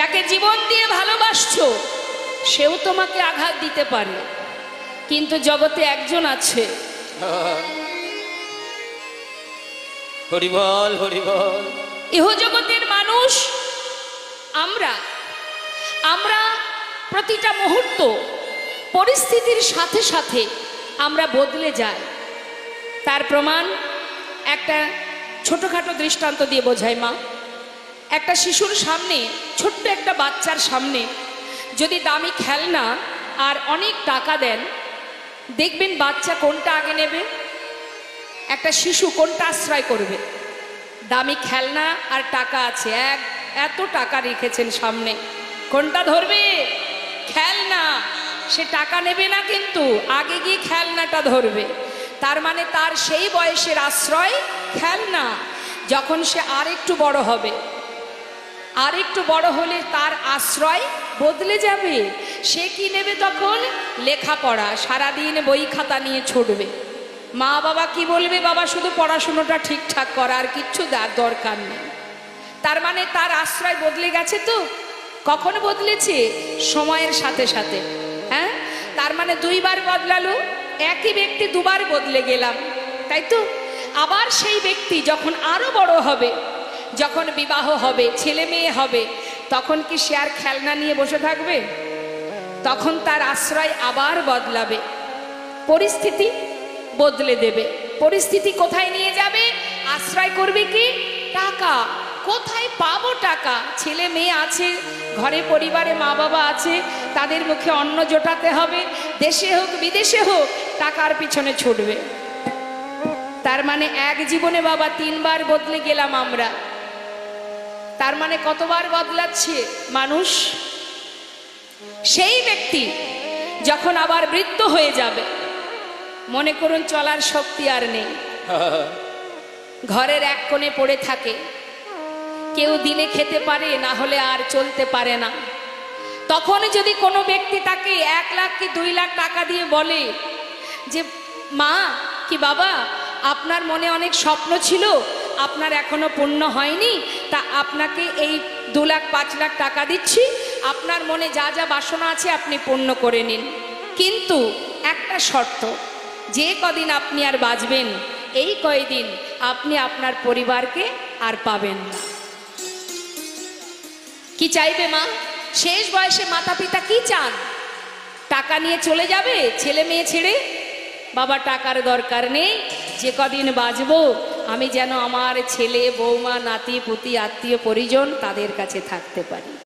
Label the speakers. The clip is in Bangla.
Speaker 1: যাকে জীবন দিয়ে ভালোবাসছো সেও তোমাকে আঘাত দিতে পারে, কিন্তু জগতে একজন আছে।
Speaker 2: হরি বল, হরি বল।
Speaker 1: ইহ জগতের মানুষ আমরা প্রতিটা মুহূর্ত পরিস্থিতির সাথে সাথে আমরা বদলে যাই। তার প্রমাণ একটা ছোটখাটো দৃষ্টান্ত দিয়ে বোঝাই মা। একটা শিশুর সামনে, ছোট্ট একটা বাচ্চার সামনে যদি দামি খেলনা আর অনেক টাকা দেন, দেখবেন বাচ্চা কোনটা আগে নেবে? একটা শিশু কোনটা আশ্রয় করবে? দামি খেলনা আর টাকা আছে, এত টাকা রেখেছেন সামনে, কোনটা ধরবে? খেলনা। সে টাকা নেবে না, কিন্তু আগে গিয়ে খেলনাটা ধরবে। তার মানে তার সেই বয়সের আশ্রয় খেলনা। যখন সে আর একটু বড় হবে, আর একটু বড় হলে তার আশ্রয় বদলে যাবে। সে কি নেবে তখন? লেখাপড়া। সারাদিন বই খাতা নিয়ে ছুটবে। মা বাবা কি বলবে? বাবা শুধু পড়াশুনোটা ঠিকঠাক করা, আর কিচ্ছু দরকার নেই। তার মানে তার আশ্রয় বদলে গেছে। তো কখন বদলেছে? সময়ের সাথে সাথে। হ্যাঁ, তার মানে দুইবার বদলালো। একই ব্যক্তি দুবার বদলে গেলাম, তাই তো? আবার সেই ব্যক্তি যখন আরো বড় হবে, যখন বিবাহ হবে, ছেলে মেয়ে হবে, তখন কি সে আর খেলনা নিয়ে বসে থাকবে? তখন তার আশ্রয় আবার বদলাবে। পরিস্থিতি বদলে দেবে। পরিস্থিতি কোথায় নিয়ে যাবে? আশ্রয় করবে কি? টাকা। কোথায় পাবো টাকা? ছেলে মেয়ে আছে, ঘরে পরিবারে মা বাবা আছে, তাদের মুখে অন্ন জোটাতে হবে। দেশে হোক বিদেশে হোক, টাকার পিছনে ছুটবে। তার মানে এক জীবনে বাবা 3 বার বদলে গেলাম আমরা। তার মানে কতবার বদলাচ্ছে মানুষ? সেই ব্যক্তি যখন আবার বৃদ্ধ হয়ে যাবে, মনে করুন চলার শক্তি আর নেই, ঘরের এক কোণে পড়ে থাকে, কেউ দিনে খেতে পারে, না হলে আর চলতে পারে না। তখন যদি কোনো ব্যক্তি তাকে 1 লাখ কি 2 লাখ টাকা দিয়ে বলে যে মা কি বাবা, আপনার মনে অনেক স্বপ্ন ছিল, আপনার এখনো পূর্ণ হয়নি, তা আপনাকে এই 2 লাখ 5 লাখ টাকা দিচ্ছি, আপনার মনে যা যা বাসনা আছে আপনি পূর্ণ করে নিন, কিন্তু একটা শর্ত, যে কদিন আপনি আর বাঁচবেন এই কয়দিন আপনি আপনার পরিবারকে আর পাবেন না। কি চাইবে মা? শেষ বয়সে মাতা পিতা কি চান? টাকা নিয়ে চলে যাবে ছেলে মেয়ে ছেড়ে? বাবা টাকার দরকার নেই, যে কদিন বাঁচবো আমি যেন আমার ছেলে বৌমা নাতি পুতি আত্মীয় পরিজন তাদের কাছে থাকতে পারি।